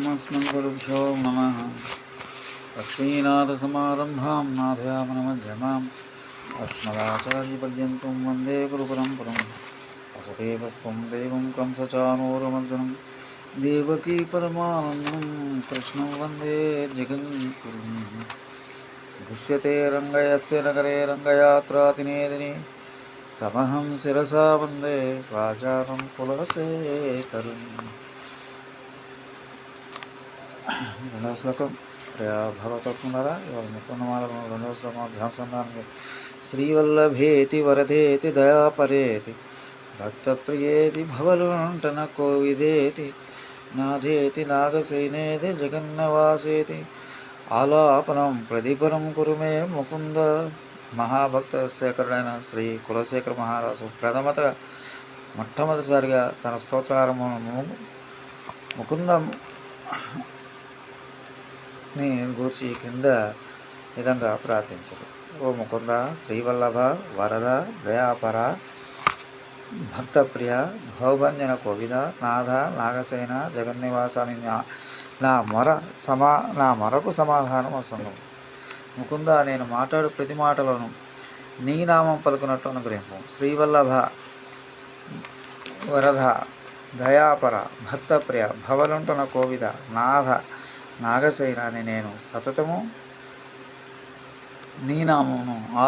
अस्मद्गुरुभ्यो नमः। लक्ष्मीनाथसमारम्भां नाथयामनमध्यमाम् अस्मदाचार्यपर्यन्तं वन्दे गुरुपरम्परां। वसुदेवस्त्वं देवं कंसचाणूरमर्दनं देवकी परमानन्दं कृष्णं वन्दे जगद्गुरुं। दृश्यते रङ्गयस्य नगरे रङ्गयात्रातिनेदिने तमहं शिरसा वन्दे राजानं कुलशेखरम्। రెండవ శ్లోకం భగవతత్మునరా ఇవాళ ముకుందమాలలో రెండవ శ్లోకం ధ్యాసందానికి శ్రీవల్లభేతి వరదేతి దయాపరేతి భక్తప్రియేతి భవలుంటన కోవిదేతి నాథేతి నాగసేనేతి జగన్నవాసేతి ఆలాపనం ప్రదీపనం కురుమే ముకుంద. మహాభక్త శేఖరుడైన శ్రీ కులశేఖర మహారాజు మొట్టమొదటిసారిగా తన స్తోత్రారంభము ముకుంద ని గూర్చి కింద విధంగా ప్రార్థించారు. ఓ ముకుంద, శ్రీవల్లభ, వరద, దయాపర, భక్తప్రియ, భవభంజన కోవిద, నాథ, నాగసేన, జగన్నివాసాని నా మొరకు సమాధానం వస్తుంది. ముకుంద, నేను మాట్లాడు ప్రతి మాటలోను నీ నామం పలుకున్నట్టు అనుగ్రహింపు. శ్రీవల్లభ, వరద, దయాపర, భక్తప్రియ, భవలుంటున కోవిద, నాథ, నాగసేన అని నేను సతతము నీ నామమును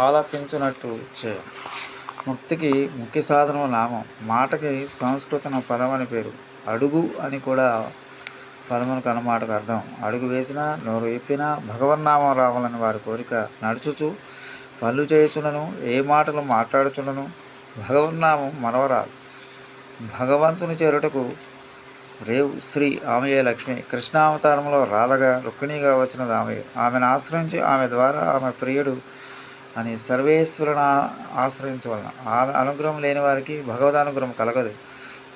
ఆలపించున్నట్టు చేయ. ముక్తికి ముఖ్య సాధనం నామం. మాటకి సంస్కృతం పదం అని పేరు. అడుగు అని కూడా పదమునకు అన్నమాటకు అర్థం. అడుగు వేసినా నోరు విప్పినా భగవన్నామం రావాలని వారి కోరిక. నడుచుచు పనులు చేయుచుండను, ఏ మాటలు మాట్లాడుచుండను భగవన్నామం మనవరాలు. భగవంతుని చేరుటకు రేవు శ్రీ ఆమెయే లక్ష్మి. కృష్ణావతారంలో రాధగా రుక్మిణిగా వచ్చినది ఆమె. ఆమెను ఆశ్రయించి ఆమె ద్వారా ఆమె ప్రియుడు అని సర్వేశ్వరుని ఆశ్రయించవలన. ఆమె అనుగ్రహం లేని వారికి భగవదానుగ్రహం కలగదు.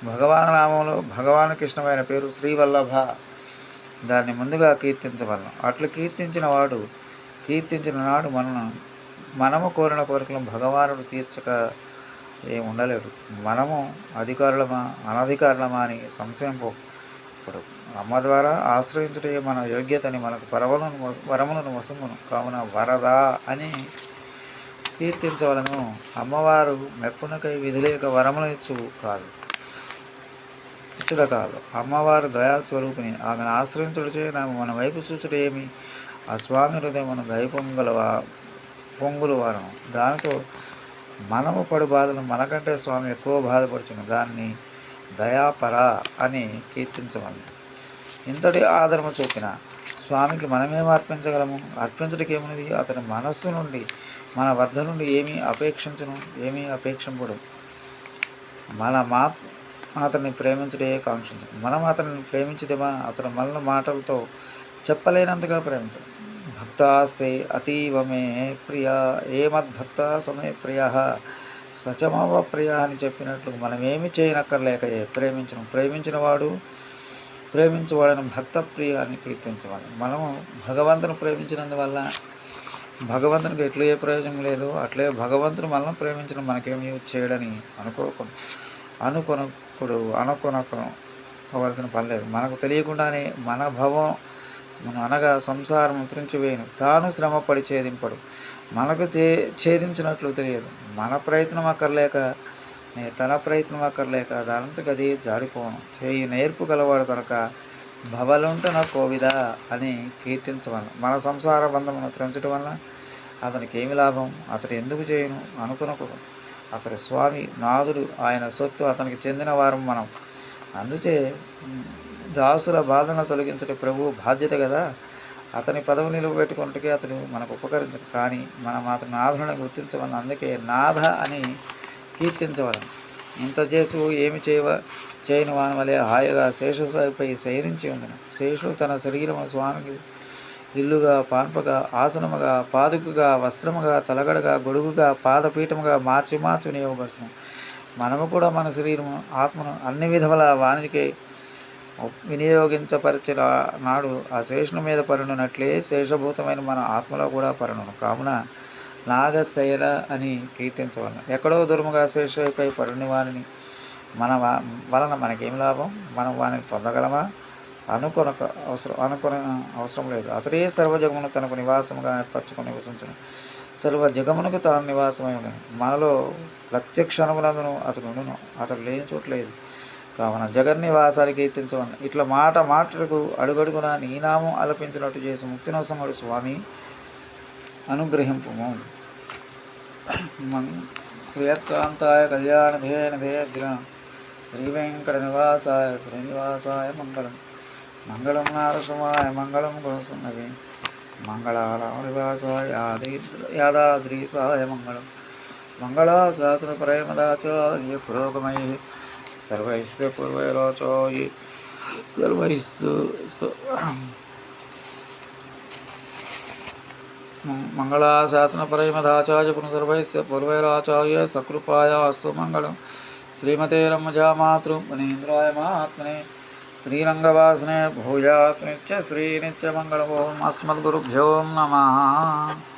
భగవాన్ నామంలో భగవానుకి ఇష్టమైన పేరు శ్రీవల్లభ. దాన్ని ముందుగా కీర్తించవలన. అట్లు కీర్తించిన నాడు మనము కోరిన కోరికలను భగవానుడు తీర్చక ఉండలేడు. మనము అధికారులమా అనధికారులమా అని సంశయం ఇప్పుడు అమ్మ ద్వారా ఆశ్రయించుటే మన యోగ్యతని మనకు వరములను వసమును కావున వరద అని కీర్తించవలను. అమ్మవారు మెప్పునకై విధులేక వరములు ఇచ్చుట కాదు. అమ్మవారు దయాస్వరూపిణి. ఆమెను ఆశ్రయించుడిచే మన వైపు చూచుట ఏమి? ఆ స్వామి హృదయం మన దయ పొంగులు వారము. దానితో మనము పడు బాధలు మనకంటే స్వామి ఎక్కువ బాధపడుచును. దాన్ని దయాపర అని కీర్తించమని. ఇంతటి ఆదరణ చూపిన స్వామికి మనమేం అర్పించగలము? అర్పించడానికి ఏమున్నది? అతని మనస్సు నుండి మన వద్ద నుండి ఏమీ అపేక్షింపడు. అతన్ని ప్రేమించడే కాంక్షించడు. మనం అతన్ని ప్రేమించదేమా? అతను మన మాటలతో చెప్పలేనంతగా ప్రేమించడు. భక్తాస్తే అతీవ మే ప్రియ ఏమద్భక్త సమే ప్రియ సచమవ ప్రియ అని చెప్పినట్లు మనమేమి చేయనక్కర్లేకయే ప్రేమించేవాడని భక్త ప్రియ అని కీర్తించవాలి. మనము భగవంతుని ప్రేమించినందువల్ల భగవంతునికి ఎట్లా ఏ ప్రయోజనం లేదు. అట్లే భగవంతుడు మనల్ని ప్రేమించడం మనకేమీ చేయడని అనుకోనవలసిన పని లేదు. మనకు తెలియకుండానే మన భవం అనగా సంసారం ముద్రించివేయను. తాను శ్రమపడి ఛేదింపడు. మనకు ఛేదించినట్లు తెలియదు. మన ప్రయత్నం అక్కర్లేక తన ప్రయత్నం అక్కర్లేక దానంతకు అది జారిపోను. చేయి నేర్పు గలవాడు కనుక భవలుంటున కోవిద అని కీర్తించవలన. మన సంసార బంధమును త్రెంచడం వలన అతనికి ఏమి లాభం? అతడు ఎందుకు చేయను అనుకునకూడదు. అతడి స్వామి నాథుడు, ఆయన సొత్తు, అతనికి చెందిన వారం మనం. అందుచే దాసుల బాధను తొలగించడం ప్రభువు బాధ్యత కదా. అతని పదవి నిలబెట్టుకుంటే అతడు మనకు ఉపకరించడు. కానీ మనం అతని నాథుని గుర్తించవలను. అందుకే నాథ అని కీర్తించవలను. ఇంత చేసు ఏమి చేయని వాని వలె హాయిగా శేషసాయిపై శయనించి ఉందను. శేషుడు తన శరీరము స్వామికి ఇల్లుగా, పాన్పగా, ఆసనముగా, పాదుకుగా, వస్త్రముగా, తలగడగా, గొడుగుగా, పాదపీఠముగా మార్చి వినియోగపరచును. మనము కూడా మన శరీరము ఆత్మను అన్ని విధముల వానికి వినియోగించపరిచిన నాడు ఆ శేషుని మీద పరుణునట్లే శేషభూతమైన మన ఆత్మలో కూడా పరుణును. కావున నాగశైల అని కీర్తించవలను. ఎక్కడో దూరముగా శేషపై పరుని వారిని మన వలన మనకేం లాభం? మనం వారిని పొందగలమా? అనుకొనక అనుకొన అవసరం లేదు. అతడే సర్వజగమును తనకు నివాసముగా ఏర్పరచుకొని నివసించును. సర్వ జగమునకు తాను నివాసమై ఉండను. మనలో ప్రత్యక్ష అనుగుణందును అతడును. అతడు లేని చోటు లేదు. కావున జగన్నివాసానికి కీర్తించవలను. ఇట్లా మాటకు అడుగడుగున నీ నామం ఆలపించినట్టు చేసి ముక్తినొసంగుడు స్వామి అనుగ్రహింపుము. శ్రీయత్కాంతాయ కళ్యాణధేయ శ్రీ వెంకట నివాసాయ శ్రీనివాసాయ మంగళం. మంగళం నారసింహాయ మంగళం గుణసున్నవి మంగళారామనివాసాయ యాదాద్రీసాయ మంగళం. మంగళాశాసన ప్రేమదాచార్య పురోగమై సర్వైశ్య పూర్వైరాచార్య సర్వైస్తు మంగళాశాసన ప్రేమదాచార్య పునఃసర్వైశ్య పూర్వైరాచార్య సకృపాయ అస్తు మంగళం. శ్రీమతే రమ్మజామాతృ మునీంద్రాయ మహాత్మనే శ్రీరంగవాసనే భూయాత్ నిత్య శ్రీ నిత్యమంగళం. ఓం అస్మద్గురుభ్యో నమః.